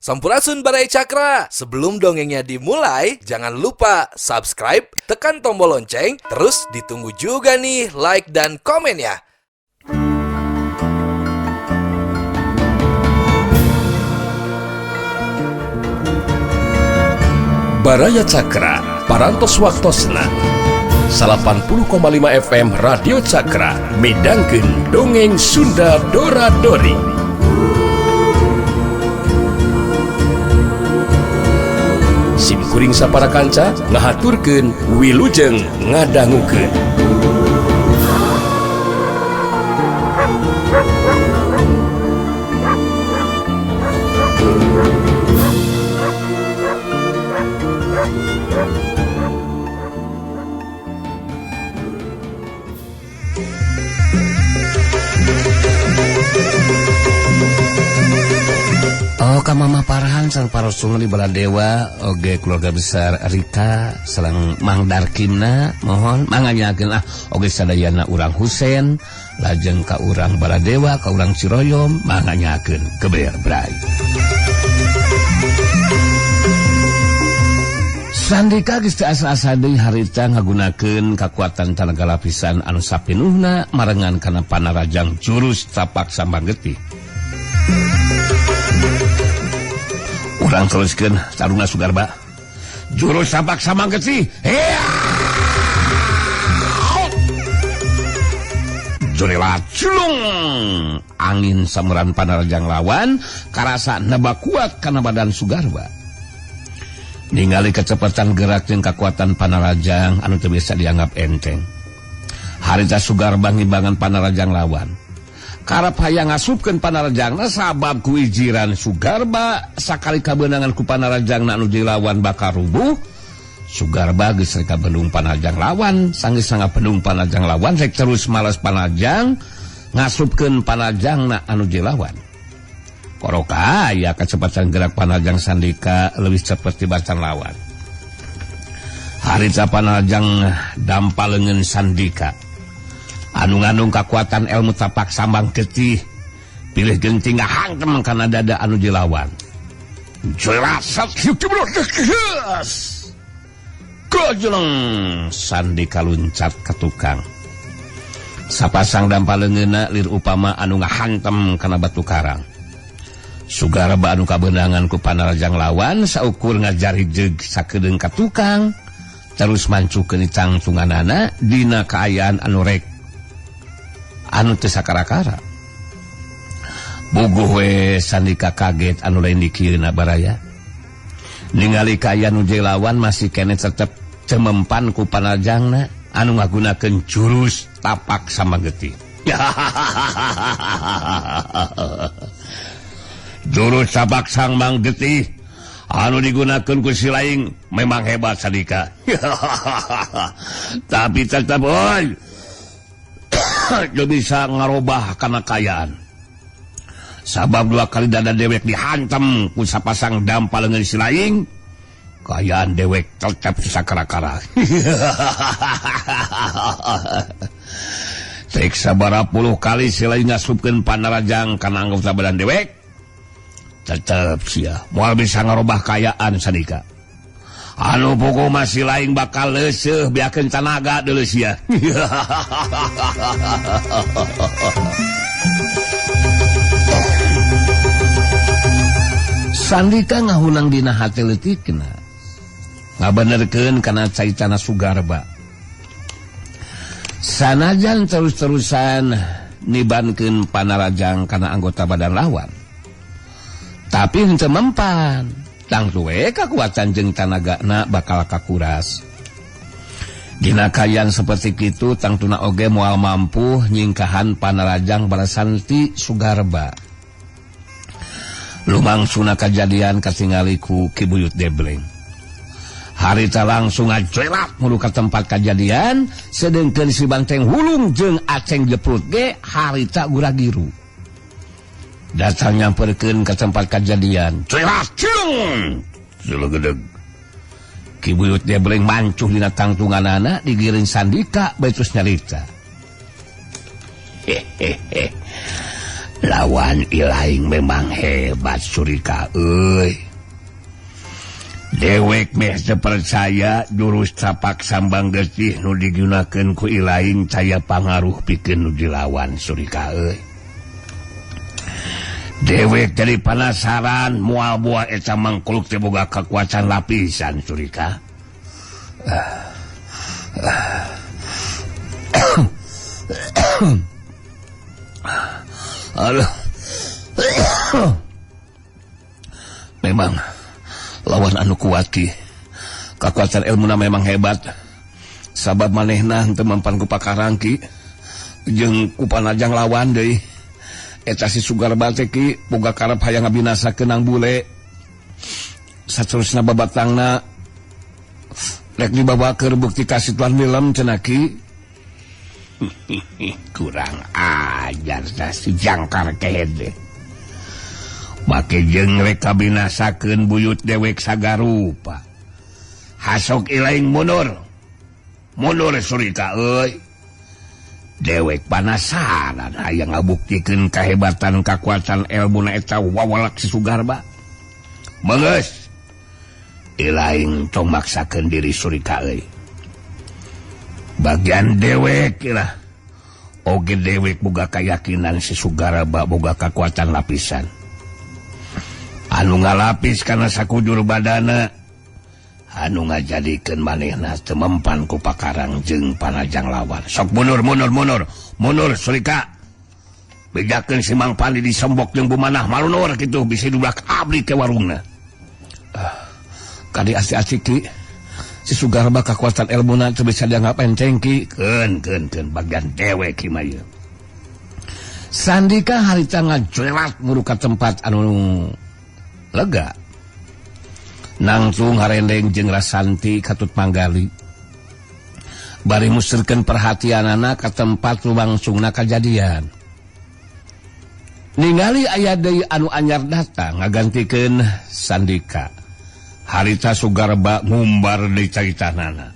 Sampurasun Barai Cakra. Sebelum dongengnya dimulai, jangan lupa subscribe, tekan tombol lonceng, terus ditunggu juga nih like dan komen ya. Baraya Cakra, parantos waktosna 80,5 FM Radio Cakra, midangkeun dongeng Sunda Dora-Dori. Simkuring sapara kanca ngahaturkeun wilujeng ngadangukeun. Ka Mama Parhan sang parasul di Baladewa oge keluarga besar Rika sareng Mang Darkimna mohon manganyakeun oge sadayana urang Husein lajeng ka urang Baladewa ka urang Ciroyom manganyakeun kebeer bray. Sandika geus teu asa-asa deui harita ngagunakeun kakuatan tenaga lapisan anu sapinuhna marengan kana panarajang jurus tapak sambang getih. Urang teruskeun taruna Sugarba. Jurus tapak sambang getih. Jorela culung. Angin samuran panarajang lawan karasa nebak kuat kana badan Sugarba. Ningali kecepatan gerak jeung kakuatan panarajang anu teu bisa dianggap enteng. Harita Sugarba ngimbangan panarajang lawan. Karep hayang ngasupkeun panarajangna sabab ku ijiran Sugarba sakali kabeunangan ku panarajangna anu dilawan bakal rubuh. Sugarba geus rek kabendung panarajang lawan, sanggeus ngabendung panarajang lawan rek terus males panarajang ngasupkeun panarajangna anu dilawan. Koroka aya kecepatan gerak panarajang Sandika leuwih cepet tibatan lawan. Harita panarajang dampaleungeun Sandika anu ngandung kakuatan ilmu tapak sambang getih pilih genting ngahangtem kana dada anu dilawan. Jelasat kojolong Sandika luncat ka tukang. Sapasang dampaleungeunna lir upama anu ngahantem kana batu karang. Sugarba anu kabeunangan ku panarajang lawan saukur ngajarijeg sakedeung ka tukang terus mancukeun cangcunganana dina kaayaan anu rek anu teu sakara-kara. Bogoh we Sandika kaget anu lain dikieuna Baraya. Ningali kaayaan nu lawan masih kene tetep teu mempan ku panarajangna anu ngagunakeun jurus tapak sambang getih. Jurus tapak sambang getih anu digunakeun ku si laing memang hebat Sandika. Tapi tetep dia bisa ngarobah kana kayaan. Sabab dua kali dada dewek dihantam ku sapasang dampaleungeun si laing, kayaan dewek tetep sakara-kara. Cek sabaraha puluh kali si laing ngasupkeun panarajang kana anggota badan dewek, tetep sia moal bisa ngarobah kayaan Sandika. Anu pokok masih lain bakal leuseuh biakeun tanaga deuleu sia. Sandika ngahunang dina hati leutikna ngabenerkeun kana caitana Sugarba. Sanajan terus-terusan nibankeun panarajang kana anggota badan lawan, tapi henteu mempan. Tangtu we kakuatan jeung tanagana bakal kakuras. Dina kaayaan seperti kitu tangtuna oge moal mampu nyingkahan panarajang balasan ti Sugarba. Lumangsuna kajadian katingali ku Ki Buyut Debleng. Harita langsung ngajelat mulu ka tempat kajadian sedengkeun si Banteng Hulung jeung Aceng Jeprut ge harita guragiru. Datang nyamperkeun ke tempat kejadian. Celah cung. Jelegedeg. Ki Buyut Debleng mancuh dina tangtunganana digiring Sandika bae terus nyarita. Lawan ilaing memang hebat Surika euy. Dewek meh percaya jurus capak sambang getih nu digunakeun ku ilaing caya pangaruh pikeun nu dilawan Surika euy. Dewek jadi penasaran moal buah eta mangkuluk teh boga kekuatan lapisan Surika. Aduh. Memang lawan anu kuat ki. Kekuatan ilmuna memang hebat. Sabab manehna henteu mempan ku pakarang ki. Jeung ku panajang lawan deui. Eta si Sugarba teh ki boga karep hayang ngabinasakeun Nang Bule. Saterusna babatangna rek dibawakeun bukti kasituan film cenah ki. Kurang ajar si jangkar kehede. Make jeung rek kabinasakeun buyut dewek sagarupa. Hasok ilaing mundur. Mundur Surika euy. Dewek penasaran hayang ngabuktikeun kahebatan kakuatan elmuna eta wawalak si Sugarba. Beungeus. Ilaing tong maksakeun diri Surika euy. Bagian dewek lah. Oge dewek boga keyakinan si Sugarba boga kekuatan lapisan. Anu ngalapis karena sakujur badana. Anu ngajadikeun manehna teu mempan ku pakarang jeung panajang lawan. Sok mundur Surika. Bejakeun si Mang Pandi disombok jeung bumanah malunur kitu bisi dublak abdi ke warungna. Kadi asik-asik ki. Si Sugarba kekuatan ilmuna teu bisa dianggap enteng ki. Keun bagian dewek ki mah ieu. Sandika harita ngajelat muruh ka tempat anu lega. Nangtung harendeng jeung Rasanti katut manggali. Bari musirkeun perhatianana ka tempat lumangsungna kajadian. Ningali aya deui anu anyar datang ngagantikeun Sandika. Harita Sugarba ngumbar di caritanana.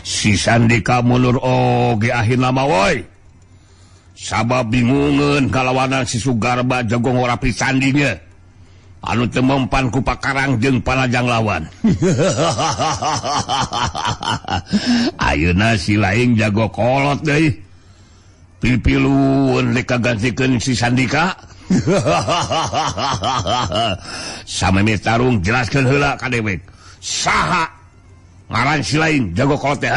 Si Sandika mundur oge akhirna mah woi. Sabab bingungeun kalawanan si Sugarba jagong ora pisandinya. Anu teu mempan ku pakarang jeung panajang lawan. Ayeuna si laing jago kolot deui. Pipiluun lek kagantikeun si Sandika. Sameme tarung jelaskeun heula ka dewek. Saha ngaran si lain jago kolot teh?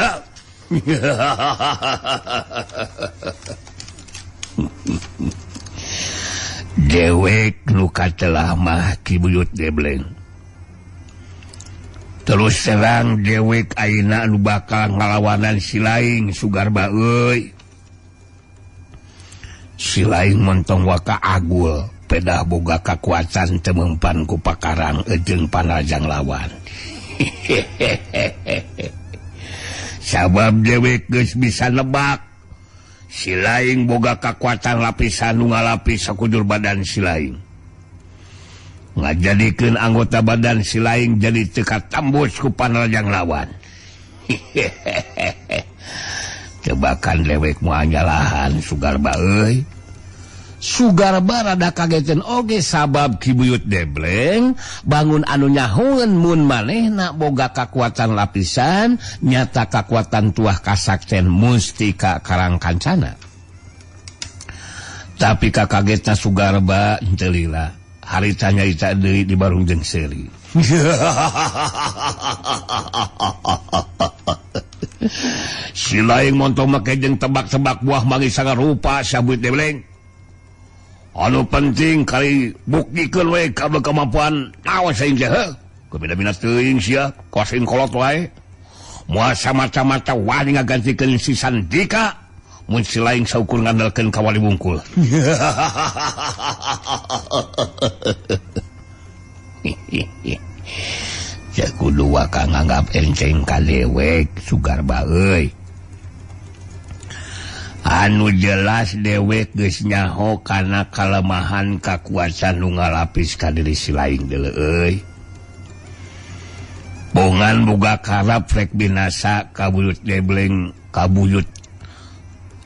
Dewek nu katelah mah Ki Buyut Debleng. Terus terang dewek ayeuna anu bakal ngalawanan si laing Sugarba euy. Si laing montong waka agul pedah boga kakuatan teu mempan ku pakarang jeung panajang lawan. Sabab dewek geus bisa nebak si laing boga kakuatan lapisan nu ngalapis sakujur badan si laing. Ngajadikeun anggota badan si laing jadi teu katambus ku panajang lawan. Tebakan dewek moal nyalahan Sugarba euy. Sugarba rada kageteun oge sabab Ki Buyut Debleng bangun anu nyahoeun mun manehna boga kakuatan lapisan nyata kakuatan tuah kasakten mustika karang kancana. Tapi kakagetna Sugarba henteu lila. Harita nyaita deui di barung jeung seuri. Si laing montong make jeung tebak-tebak buah mangis sagarupa sa Buyut Debleng. Anu penting kali buktikeun we kabeh kemampuan awas aing teh heuh. Kubina-bina teuing sia kuasain kolot wae. Moal samata-mata wani ngagantikeun si Sandika mun si laing saukur ngandalkeun ka wali bungkul. Ya kudu waka nganggap enteng ka dewek Sugarba euy. Anu jelas dewek geus nyaho kana kalemahan kakuatan nu ngalapis ka diri si laing deuleu euy. Bongan boga karap rek binasa ka Buyut Debleng kabuyut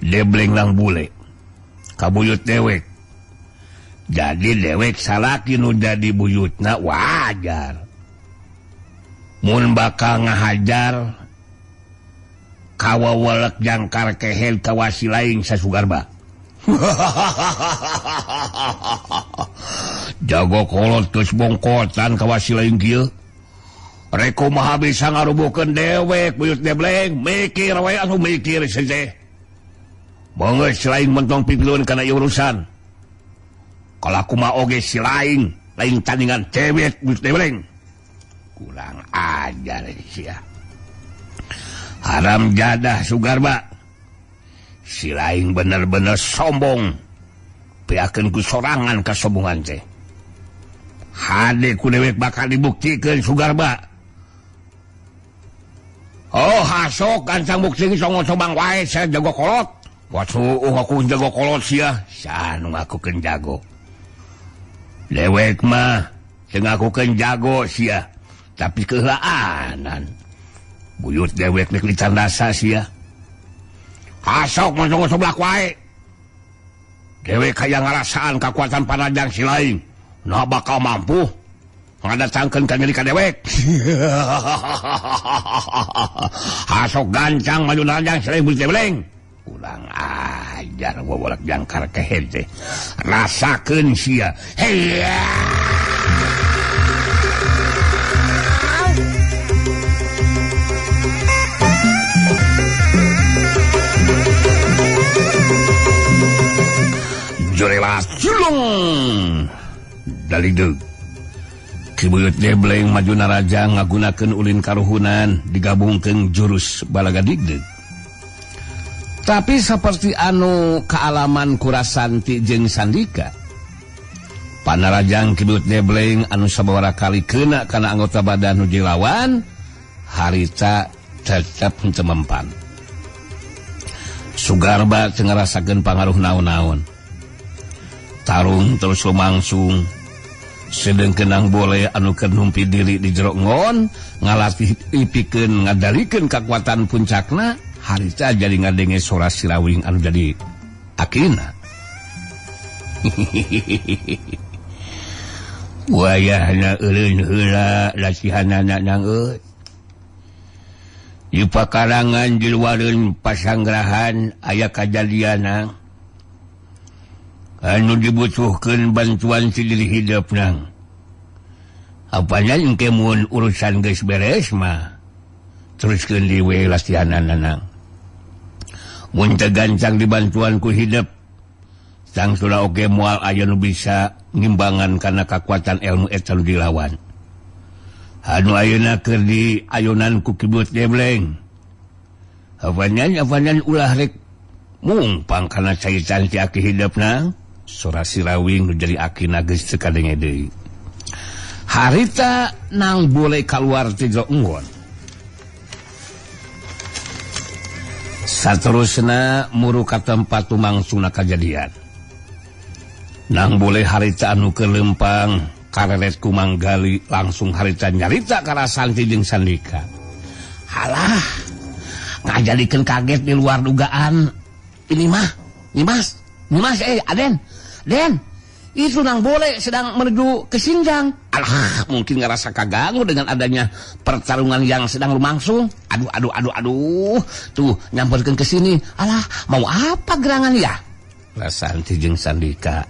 debleng lang bule kabuyut dewek jadi dewek salaki nu jadi buyutna wajar mun bakal ngahajar kawawalek jangkar kehel kawasi lain sasugarba jago kolot geus bongkotan kawasi lain kieu reko maha bisa ngarubukeun dewek buyut debleng mikir we anu mikir seze beungeus lain mentong pipileun kana ieu urusan kalau aku mah oge si lain tandingan cewek buyut debleng kurang ajar sia haram jadah sugarba si lain bener-bener sombong piakeun ku sorangan kasombongan teh hade ku dewek bakal dibuktikeun sugarba oh hasok gancang bukti songong-sobang wae saya jago kolot wasuh aku jago kolot sia sanu ngakukeun jago dewek mah teu ngakukeun jago sia tapi keulaanan buyut dewek nek ditandasa sia hasok mah sebelah wae dewek kaya ngarasaan kekuatan panajang si lain nah bakal mampu ngadatangkeun ka diri ka dewek hasok gancang maju nanjang si lain buyut debleng ulang ajar wawarak jangkar kehe teh rasakeun sia heya Jorela culung dari deug kibuyut debleng maju naraja ngagunakeun ulin karuhunan digabungkeun jurus balaga digdeug tapi seperti anu kaalaman Kurasanti jeung Sandika panarajang kibuyut debleng anu sababaraha kali keuna kana anggota badan nu dilawan harita tetep henteu mempan sugarba teu ngarasakeun pangaruh naon-naon tarung terus lumangsung sedeng kenang boleh anu keur numpi diri di jero ngon ngalatih ipikeun ngadalikeun kakuatan puncakna harita jadi ngadenge sora sirawing anu jadi akina wayahna euleun heula lasihanana nang euy di pakarangan di luareun pasanggrahan aya kajadian anu dibutuhkeun bantuan si diri hidup nang apanya engke mun urusan geus beres mah teruskeun di we lasihanana nang mun teu gancang dibantuan ku hidup sangsula oge moal aya nu bisa ngimbangan kana kakuatan ilmu eta nu dilawan anu ayeuna keur di ayonan ku kibuyut debleng apanya ulah rek mumpang kana caitan ti aki hidupna sora sirawing nu jadi akina geus teu kadenge deui harita nang boleh kaluar ti jero enggon saterusna muru ka tempat tumangsungna kajadian nang boleh harita anu keur lempang kareret ku manggali langsung harita nyarita ka Kurasanti jeung Sandika halah ngajadikeun kaget di luar dugaan ini mas Den itu nang boleh sedang menuju ke Sinjang alah mungkin ngerasa kaganggu dengan adanya pertarungan yang sedang lumangsung aduh tuh nyamperkeun ke sini alah mau apa gerangan ya Kurasanti jeung Sandika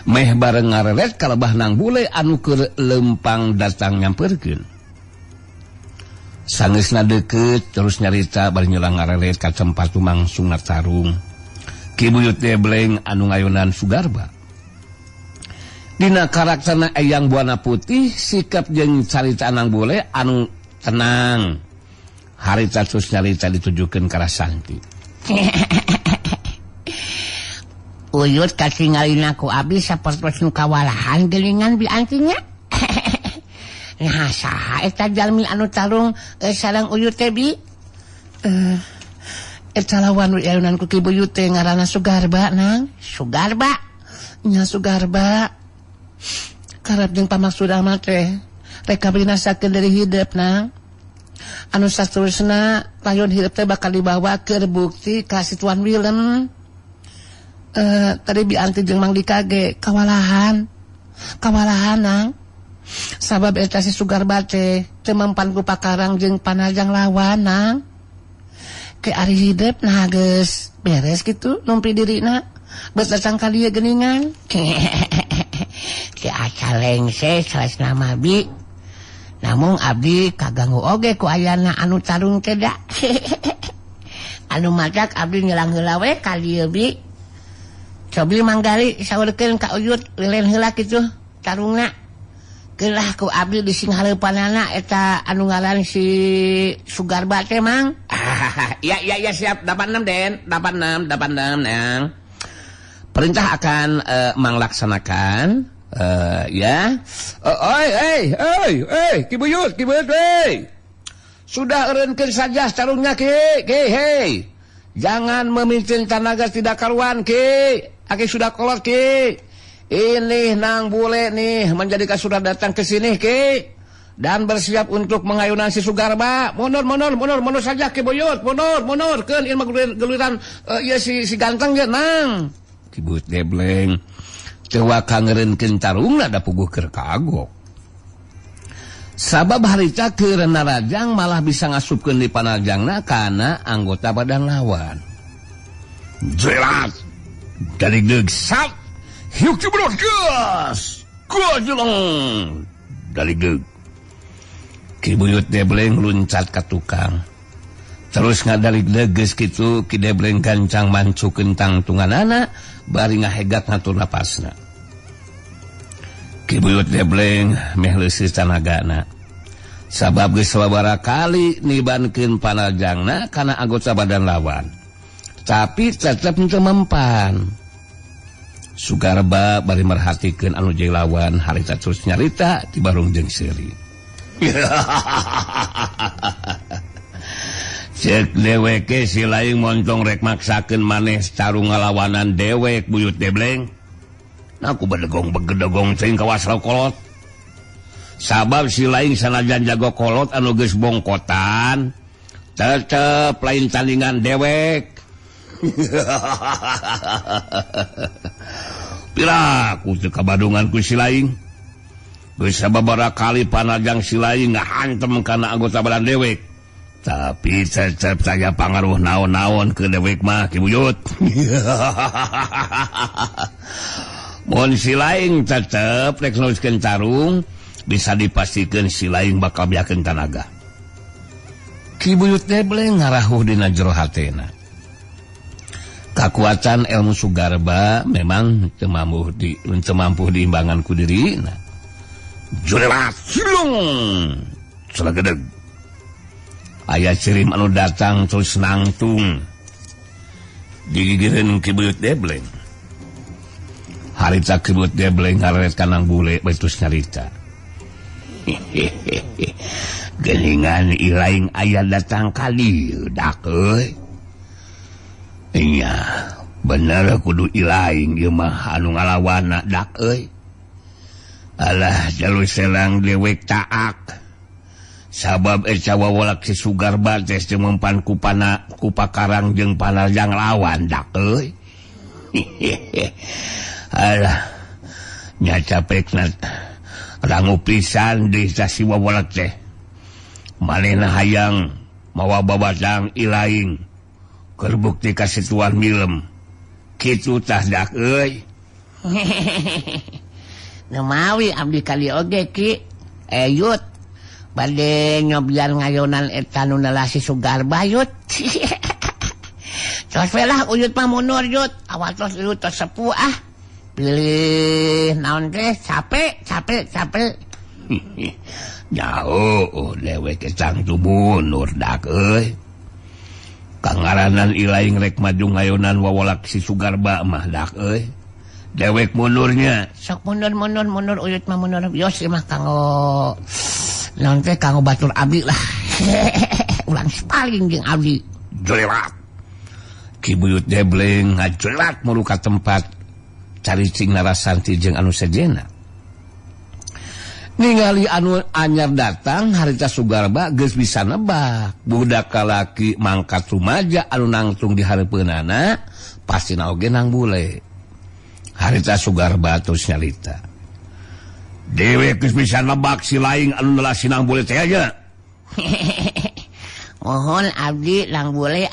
meh bareng ngarelet kalebah nang boleh anu keur lempang datang nyamperkeun sangeusna deukeut terus nyarita bari nyulang ngarelet ka tempat tumangsungna tarung kibuyut debleng anu ngayunan sugarba dina karakterna eyang buana putih sikap jeung carita nang boleh anu tenang harita terus nyarita ditujukeun ka Kurasanti uyut katingalina ku abdi sapertos nu kawalahan gelingan bi antinya nah saha eta jalmi anu tarung sareng uyut teh bi eta lawan ayunan ku kibuyut teh ngaranna Sugarba nang Sugarba nya Sugarba karep jeung pamaksud mah teh rek kabinasakeun dari hidup nang anu saterusna payon hirup teh bakal dibawa ke bukti ka si Tuan Willem. Tadi bianti jeung Mang Dika ge kawalahan nang. Sabab eta si Sugarba teh teu mempan ku pakarang jeung panajang lawan nang. Ke ari hidup nah geus beres kitu numpi dirina beus datang ka dieu geuningan. Ke acalengse salasna mabi. Namun abdi kaganggu oge ku ayana anu tarung teh da. Anu madak abdi ngilang heula we ka dieu bi. Cobi manggali saurkeun ka Uyut leuleun heula kitu tarungna. Gelah ku abdi dising hareupanana eta anu ngaran si Sugarba teh Mang. Ya siap 86 Den, 86 nang. Perintah akan Mang laksanakan ya. Ki Buyut, sudah eureunkeun saja tarungnya Ki. Hei. Jangan memimpin tenaga tidak karuan Ki. Aki sudah kolot Ki. Ini Nang Bule nih menjadikan sudah datang ke sini Ki. Dan bersiap untuk mengayunan si Sugarba. Mundur saja Ki Buyut. Mundur. Keun ilmu geluran ya si ganteng ya Nang. Ki Buyut debleng. Tewa kangereunkeun tarungna da puguh keur kagok. Sabab harita keur narajang malah bisa ngasupkeun di panajangna kana anggota badan lawan. Jelas. Dari degsat. Hiuk cibrot gas. Gajuleng. Dari deg. Ki Buyut debleng luncat ka tukang. Terus ngadalik deges kitu Ki debleng gancang mancukeun tangtunganana bari ngahegat ngatur napasna. Ki Buyut debleng meh leuseut tanagana. Sabab geus sababaraha kali nibankeun panajangna kana anggota badan lawan. Tapi tetep teu mempan. Sugarba bari merhatikeun anu jeung lawan harita terus nyarita ti barung jeung seuri. Cek deweke si laing montong rek maksakeun maneh tarung ngalawanan dewek Buyut debleng. Aku bedegong cing kawas kolot. Sabab si laing sanajan jago kolot anu geus bongkotan, tetep lain tandingan dewek. Piraku teu kabadungan ku si laing. Geus sababaraha kali panajang si laing ngahantem kana anggota badan dewek. Tapi tetep saya pangaruh naon-naon ke dewek mah Ki Buyut. Mun si laing tetep rek nuliskeun tarung bisa dipastikeun si laing bakal biakeun tanaga. Ki Buyut debleng ngarahuh dina jero hatena. Kakuatan ilmu Sugarba memang teu mampu diimbangan ku dirina. Jurelat silung salagedeg. Aya cirim anu datang terus nangtung digigireun Ki Buyut debleng. Harita Ki Buyut debleng ngaret ka Nang Bule betus nyarita. Geningan ilaing aya datang ka dieu dak euy. Nya bener kudu ilaing ieu mah anu ngalawanna dak euy. Alah jalur selang dewek taak. Sabab eca wawalak si Sugarba teh teu mempan ku pakarang jeung panajang lawan dak euy. Alah nya capekna rangu pisan di si wawalak teh. Manehna hayang mawa babadang ilaing keur bukti ka si Tuan Willem. Kitu tah dak euy. Nemawi abdi kali oge Ki. Yut bade nyobiar ngayonan eta nu si Sugarba Yut. Tos we lah Uyut mah mundur Yut. Awas tos Uyut tos sepuh ah. Pilih naon teh capek. Jauh dewek kecang tu mundur dak euy. Kangaranan ilaing rek maju ngayonan wawalak si Sugarba mah dak euy. Dewek mundurnya. Sok mundur Uyut mah mundur. Yos mah kanggo naon teh kanggo batur abdi lah. Ulang paling jeung abdi. Jolelat. Ki Buyut debleng ngajolat mulu ka tempat cari cing Narasanti jeung anu sejenna. ningali anu anyar datang harita Sugarba geus bisa nebak budak kalaki mangkat rumaja anu nangtung di hareupeunana pasti oge nang bule. Harita Sugarba terus nyalita, dewe geus bisa nebak si laing anu nelasi nang bule teh aja. Mohon abdi lang bule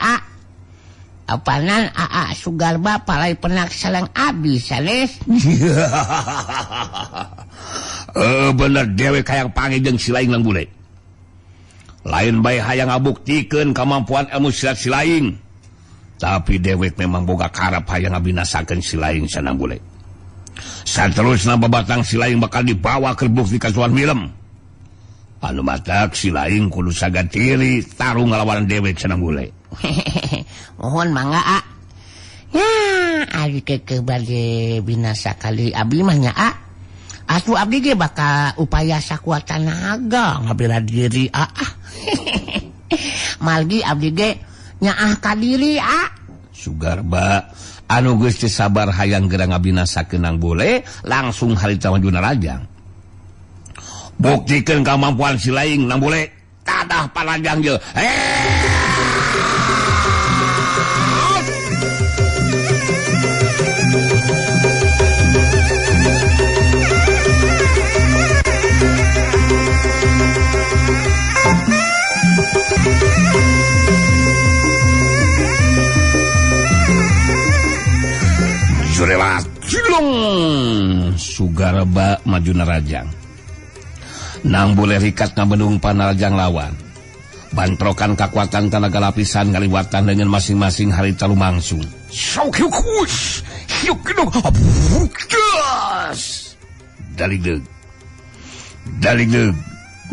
apanan Sugarba palai penak salang abdi sanes. Bener dewe kayang panggil jeung si laing lang bule. Lain bae hayang ngabuktikeun kemampuan ilmu silat si laing. Tapi dewek memang boga karep hayang ngabinasakeun si laing sanang bule. Saterusna babatang si laing bakal dibawa ke bukti kasuhan milem. Anu matak si laing kudu sagatiri tarung ngalawan dewek sanang bule. Mohon mangga ya ari keke bade binasa kali abdi mah nya atuh abdi ge bakal upaya sakuat tenaga ngabela diri malgi abdi ge nyaah ka diri Sugarba anu geus teu sabar hayang geura ngabinasakeun nang bule langsung harita majuna rajang. Buktikeun kamampuan si laing nang bule tadah palajang je. Jurela cilung Sugarba majuna rajang. Nang bule rikat ngabendung panarajang lawan. Bantrokan kekuatan tenaga lapisan ngaliwatan dengan masing-masing harita lumangsung. Saukiukus, hiukidung, abukas. Daligdeug.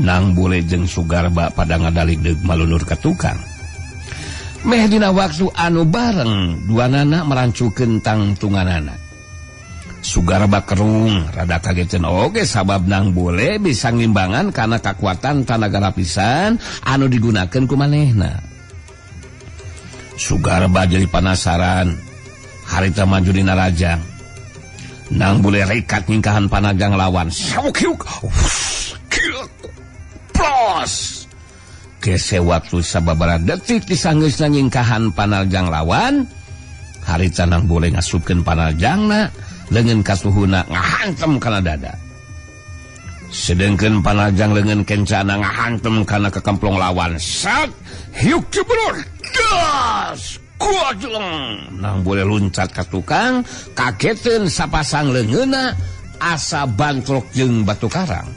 Nang bule jeung Sugarba pada ngadaligdeug malunur ka tukang. Meh dina waktu anu bareng duanana merancukeun tangtunganana. Sugarba kerung rada kageteun oge sabab nang bule bisa ngimbangan kana kekuatan tenaga lapisan anu digunakeun ku manehna. Sugarba jadi penasaran harita maju dina rajang. Nang bule rekat nyingkahan panajang lawan. Saukiuk. Plus. Kese waktu sababaraha detik disanggeusna nyingkahan panajang lawan, harita nang bule ngasupkeun panajangna leungeun kasuhuna ngahantem kana dada. Sedengkeun panajang leungeun kencana ngahantem kana kekemplong lawan. Sat hiuk cebror. Das kuajleng. Nang bule luncat ka tukang, kageteun sapasang leungeunna asa bantrok jeung batu karang.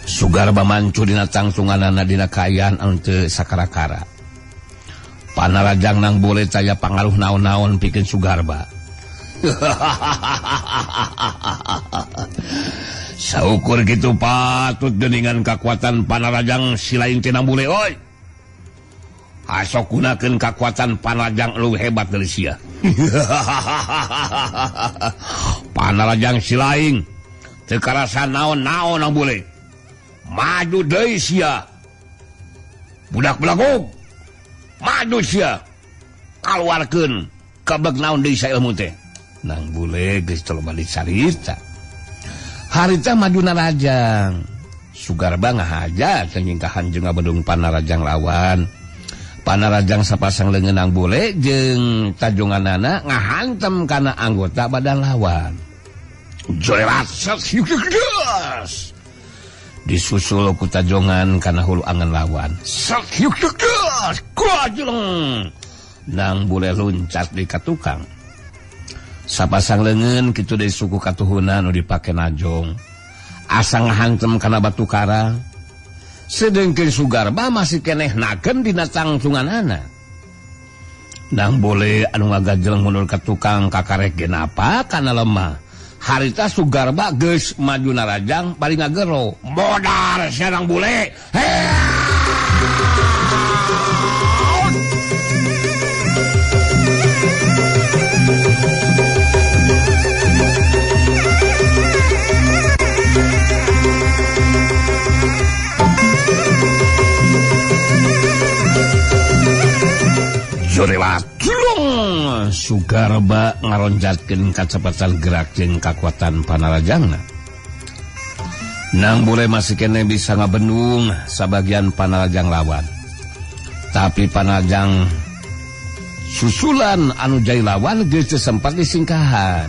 Sugarba mancu dina tangtunganana dina kaayaan anu teu sakarakara. Panarajang nang bule taya pangaruh naon-naon pikeun Sugarba. Saukur gitu patut geuningan kekuatan panarajang si laing teh nang bule oi. Asok gunakeun kekuatan panarajang leuwih hebat dari sia. Panarajang si laing teu karasa naon-naon nang bule. Maju deui sia. Budak belagog. Maju sia. Kaluarkeun kebeug naon deui sa ilmu teh. Nang bule geus coba dicarita. Harita majuna rajang. Sugarba ngahaja nyingkahan jeung ngabendung panarajang lawan. Panarajang sapasang leungeun nang bule jeung tajonganana ngahantem kana anggota badan lawan. Joerat sasius. Disusul ku tajongan kana hulu angan lawan. Sakyuk-yuk kuajleng. Nang bule luncat di katukang. Sapasang leungeun kitu deui suku katuhuna nu dipake najong. Asa ngahantem kana batu karang. Sedengkeun Sugarba masih keneh nakeun dina tangtunganana. Nang bule anu ngagajeleng mundur ka tukang kakarek genapa kana lemah. Harita Sugarba geus majuna rajang bari ngagero. Modar sareng bule. Jorela tulung Sugarba ngaronjatkeun kacepatan gerak jeung kakuatan panarajangna. Nang boleh masih kene bisa ngabendung sebagian panajang lawan. Tapi panajang susulan anu jai lawan geus sempat disingkahan.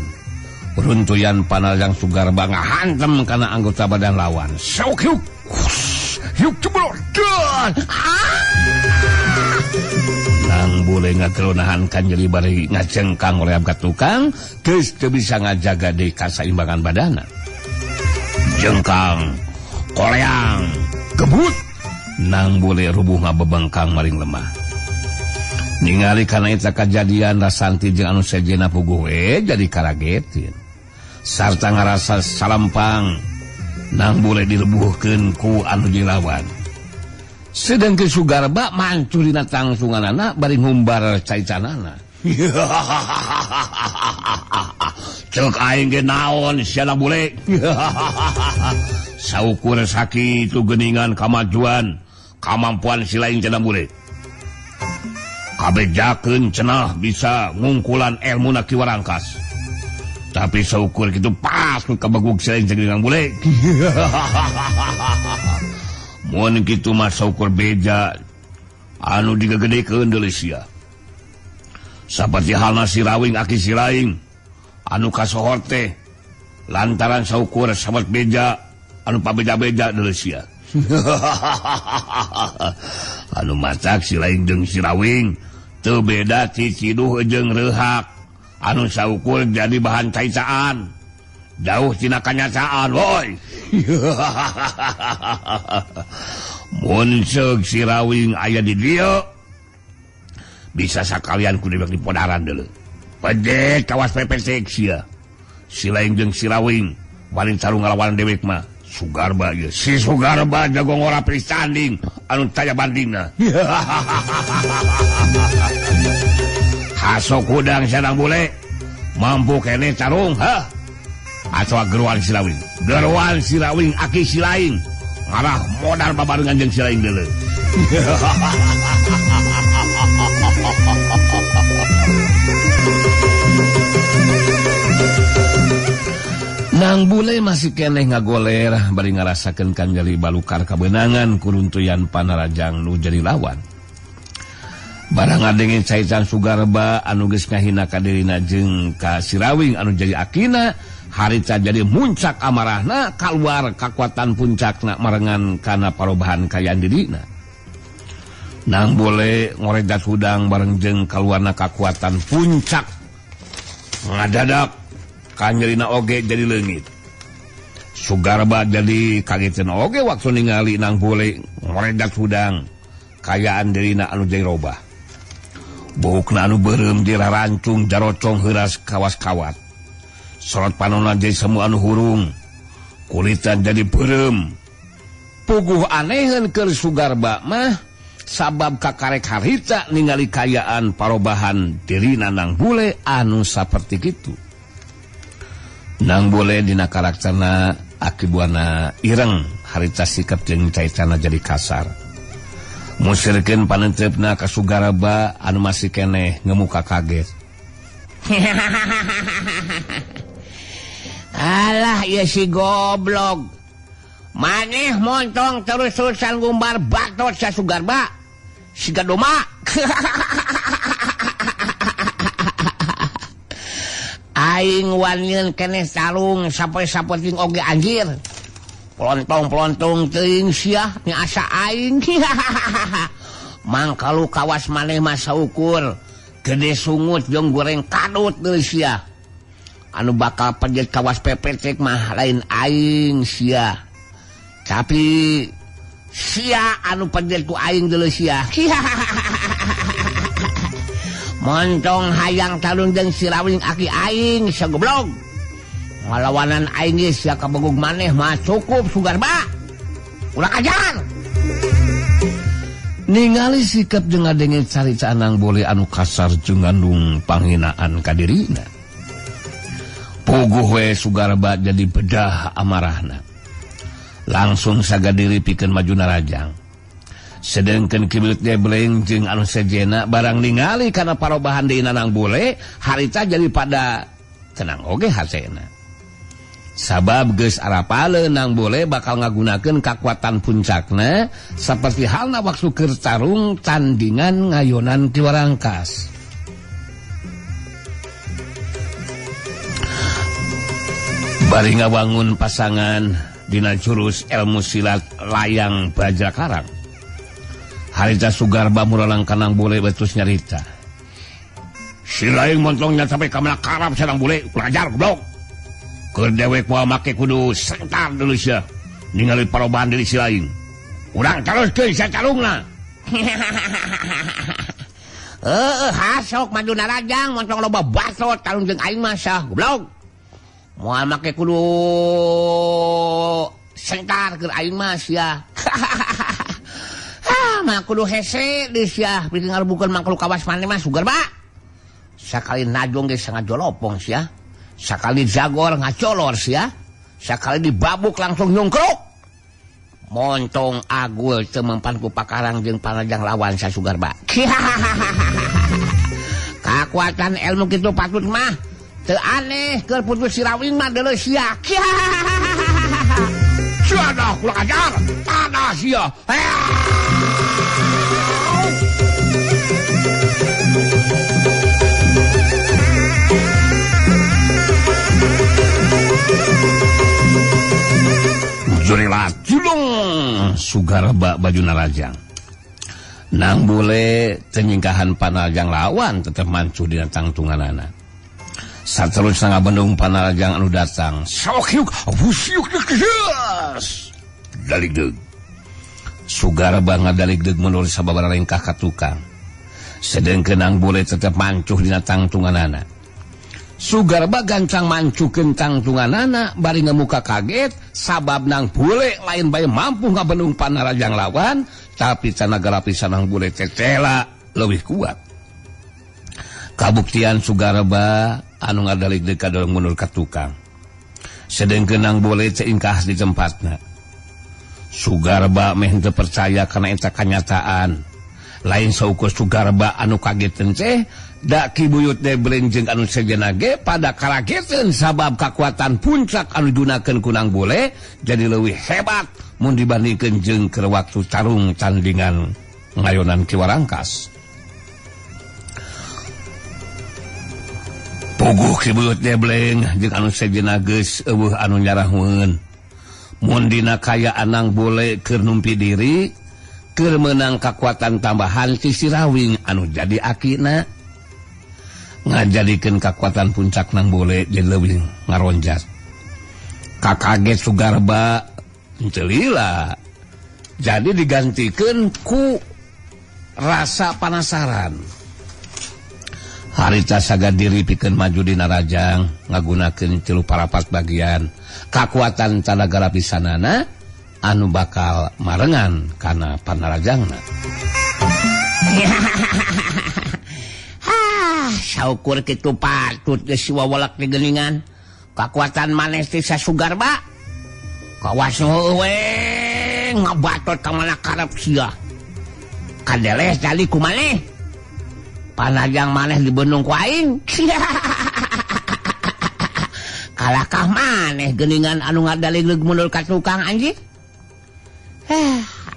Runtuyan panajang Sugarba ngahantem kana anggota badan lawan. Sok yuk ceblok. Nang boleh ngagelonahan kan jadi bari ngajengkang oleh abgat tukang, geus teu bisa ngajaga deui kasaimbangan badana. Jengkang, koleang, gebut, nang boleh rubuh ngabebengkang maring lemah. Ningali kana eta kajadian Rasanti jeung anu sejena puguh jadi karagetin. Sarta ngarasa salampang, nang boleh dilebuhkeun ku anu jilawan. Sedangkan Sugarba mancu dina tangsunganana bari ngumbar caicanana. Cek aing ge naon siana bule. Saukur sakitu geuningan kamajuan kamampuan si lain cenah bule. Kabejakeun cenah bisa ngungkulan elmuna ki warangkas. Tapi saukur kitu pas kabagug si lain cenah bule. Mun kitu mah saukur beja anu digegedekeun deuleu sia. Saperti halna si Rawing aki si Laing anu kasohor teh lantaran saukur sahabat beja anu pabeja-beja deuleu sia. Anu macak si Laing jeung si Rawing teu beda ti Ciduh jeung Reuhak anu saukur jadi bahan caicaan jauh tina kanyataan woy. Mun ceuk si Rawing aya di dieu bisa sakalian kudu di podaran deuleu. Pede kawas pepesek sia. Si Laing jeung si Rawing bari caru ngalawan dewek mah Sugarba ieu. Si Sugarba jago ngora pristanding anu taya bandingna. Hasok kudang sadang bule mampu kene carung ha. Atuh geruan si Rawing. Geruan si Rawing aki si Laing ngarah modal babarengan jeung si Laing deuleu. Nang bule masih keneh ngagoler bari ngarasakeun kanjali balukar kabenangan kuruntuyan panarajang nu jadi lawan. Barang ngadenge caican Sugarba anu geus ngahina ka dirina jeung ka si Rawing anu jadi akina, harita jadi muncak amarahna kaluar kakuatan puncakna marengan kana parobahan kayaan dirina. Nang boleh ngoredat hudang bareng jeung kaluarna kakuatan puncak ngadadak kanjelina oge jadi leungit. Sugarba jadi kageteun oge waktu ningali nang boleh ngoredat hudang kayaan dirina anu jadi robah. Bukna anu beureum dirarancung jarocong heuras kawas-kawat. Sorot panonna jadi semu anu hurung. Kulitan jadi beureum. Puguh aneheun keur Sugarba mah sabab kakarek harita ningali kayaan parobahan dirina nang bule anu saperti kitu. Nang bule dina karakterna akibuana ireng harita sikap jeung caicana jadi kasar. Musirkeun panentepna ka Sugarba anu masih keneh ngemuka kaget. Alah ieu si goblok. Maneh montong terus-terusan ngumbar batot sa Sugarba. Siga doma. Aing wanyeun keneh sarung sapoe-sapoting oge anjir. Pelontong-pelontong teuing sia nya asa aing. Mangkalu kawas maneh mah saukur gede sungut jeung goreng kadut deui sia. Anu bakal pejet kawas pepetek mah lain aing sia. Tapi sia anu pejet ku aing deuleu sia. Montong hayang talun jeung si Rawing aki aing sia goblok. Ngalawanan aing geus sia kabegug maneh mah cukup Sugarba. Urang ajar. Ningali sikap jeung ngadenge carita nang boleh anu kasar jeung ngandung panghinaan ka dirina. Puguh we Sugarba jadi bedah amarahna. Langsung sagadiri pikeun maju narajang. Sedengkeun kibeut debleng jeung anu sejena barang ningali kana parobahan deuna nang boleh harita jadi pada tenang oge hasena. Sabab geus arapale nang boleh bakal ngagunakeun kakuatan puncakna seperti halna waktu keur tarung tandingan ngayonan ti Warangkas. Bari ngawangun pasangan dina jurus ilmu silat layang Bajakarang. Harita Sugarba muralang kanang boleh betus nyarita. Si laing montongnya sampai kamana karab sareng boleh pelajar goblok. Keur dewek moal make kudu sentar dulu sia. Ningali parobahan diri si laing. Urang teruskeun sacarungna. Hasok maju narajang montong loba batot tarung jeung aing mah sah goblok. Moal make kudu sentar keur aing mah sia. Mah kudu hese deui sia bikin ngarubukeun mangklu kawas maneh mah Sugarba. Sakali najong ge sangat jolopong sia. Sakali jagor ngacolor sia. Sakali dibabuk langsung nyungkruk. Montong agul teu mempan ku pakarang jeung panajang lawan sa Sugarba. Kakuatan ilmu kitu patut mah teu aneh keur putus si Rawing mah deuleu sia. Sia dah kurang ajar. Tanah sia. Jurilat julung Sugarba baju narajang. Nang boleh tenyingkahan panarajang lawan tetep mancu dina tangtunganana. Saterusna ngabendung panarajang anu datang. Sawakyuk wusyuk deus. Daligdeug. Sugarba ngadaligdeug menurut sababaraha ringkah ka tukang. Sedengkeun nang boleh tetep mancuh dina tangtunganana. Sugarba gancang mancukeun tangtunganana bari ngamuka kaget sabab nang bule lain bae mampu ngabendung panarajang lawan tapi tenaga lapisan nang bule tetela leuwih kuat. Kabuktian Sugarba anu ngadaligdeug ka dalam mundur ka tukang. Sedengkeun nang bule teu ingkah di tempatna. Sugarba meh teu percaya kana eta kanyataan. Lain saukur Sugarba anu kageteun teh da kibuyut Debleng jeung anu sejenna ge pada karageteun sabab kakuatan puncak anu digunakeun ku nang bole jadi leuwih hebat mun dibandingkeun jeung keur waktu tarung tandingan ngayonan ki Warangkas. Puguh kibuyut Debleng jeung anu sejenna geus eueuh anu nyarahweun. Mun dina kayaan nang bole keur numpi diri keur meunang kakuatan tambahan ti si Rawing anu jadi akina. Ngajadikeun kakuatan puncak nang bole jadi leuwih ngaronjat. Kakaget Sugarba teu lila. Jadi digantikeun ku rasa penasaran. Harita sagadiri pikeun maju dina rajang ngagunakeun 3/4 bagian kakuatan tenaga lapisanana anu bakal marengan kana panarajangna. Saukur kitu patut geus siwawalak di geuningan kakuatan maneh ti sa Sugarba. Kawas we ngabatot ka mana karep sia. Kadeleh tali ku maneh. Panajang maneh dibendung ku aing. Kalakah maneh geuningan anu ngadaligdeug mundur ka tukang anjing.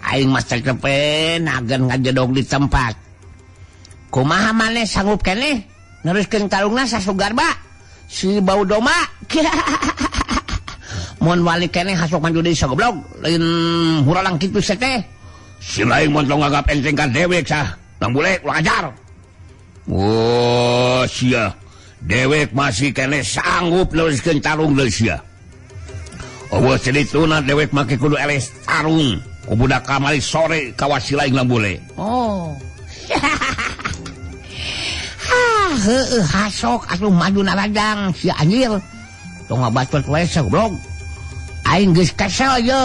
Aing mah cekepen agen ngajedog di tempat. Kumaha maneh sanggup keneh neruskeun tarungna sa Sugarba si bau doma. Mun wali keneh hasok maju deui sagoblok lain huralang kitu teh. Si laing montong ngagap enteng ka dewek sah nang bule kurang ajar. Oh sia dewek masih keneh sanggup neruskeun tarung deui sia. Eueuh cerituna dewek make kudu eles tarung ku budak kamari sore kawas si laing nang bule. Oh. Heueuh hasok atuh maju narajang si anjir. Tong ngabacot wae sagoblok. Aing geus kesel ye.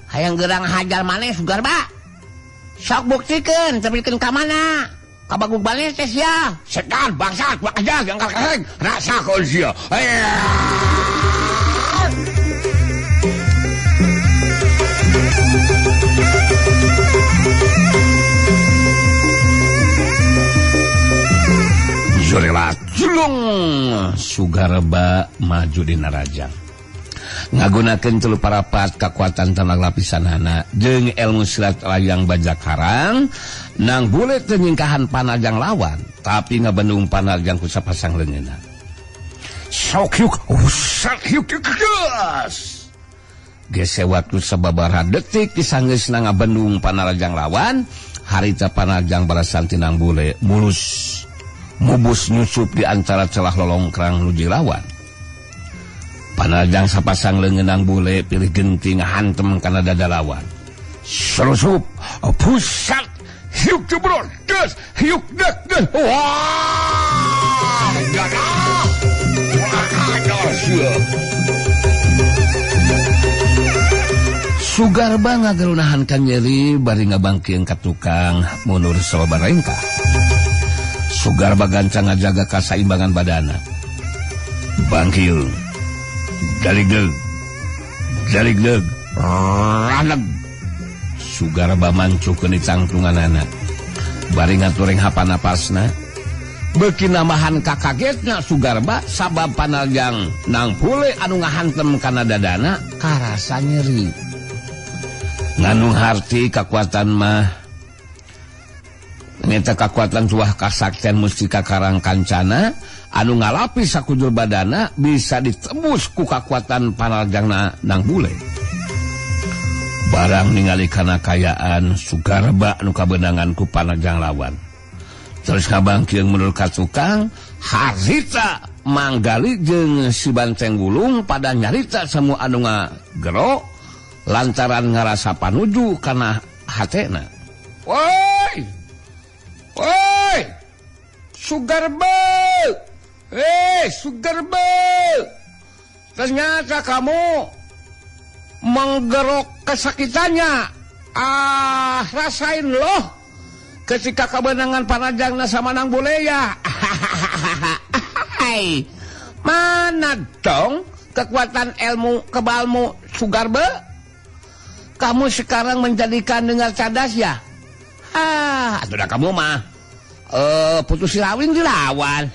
Hayang geurang hajar maneh Sugarba. Sok buktikeun tepikeun ka mana? Ka bagug maneh teh sia. Setan bangsat kurang ajar yang kakek rasakeun sia. Jurilat julung Sugarba maju dina rajang. ngagunakeun telu parapat kakuatan tanang lapisanana jeung ilmu silat layang bajak karang nang bule teu nyingkahan panajang lawan tapi ngabendung panajang ku sapasang leungeunna. Sok yuk gas. Gese waktu sababaraha detik disanggeusna ngabendung panajang lawan, harita panajang barasan tinang bule mulus mubus nyusup di antara celah lolongkrang nuju lawan. Panajang sapasang leungeunang bule pilih genting ngahantem kana dada lawan. Serusup pusat hiuk jebrol gas hiuk dak gas. Wah! Sugarba ngagerunahan kan nyeri bari ngabangkeun ka tukang munur sababarengka. Sugarba gancang ngajaga kasaimbangan badana. Bangkieu. Daligleg. Raneg. Sugarba mancukeun di cangtunganana. Bari ngatureng hapa napasna. Beuki namahan kakagetna Sugarba sabab panajang nang pule anu ngahantem kana dadana karasa nyeri. Nganung harti kakuatan mah nyata kakuatan tuah kasaktian mustika karang kancana anu ngalapis sakujur badana bisa ditembus ku kakuatan panajangna nang bule. Barang ningali kana kayaan Sugarba anu kabeunangan ku panajang lawan. Terus ngabangkeun menurut ka tukang harita manggali jeung si banteng gulung pada nyarita semua anu ngagero lantaran ngarasa panuju kana hatena. Woi Sugarba, Sugarba, ternyata kamu menggerok kesakitannya. Rasain loh ketika kebenangan panajangna sama nang bule ya. Mana dong kekuatan ilmu kebalmu Sugarba? Kamu sekarang menjadikan dengar cadas ya? Sudah kamu mah putus silawin dilawan.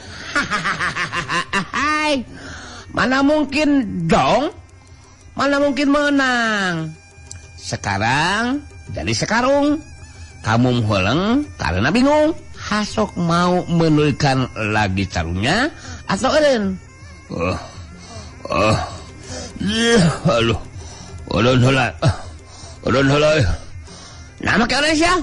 Mana mungkin dong? Mana mungkin menang? Sekarang jadi sekarung. Kamu mholeng karena bingung. Hasok mau menulikan lagi carungnya atau eureun? Aduh. Udon heula. Nama ke Indonesia?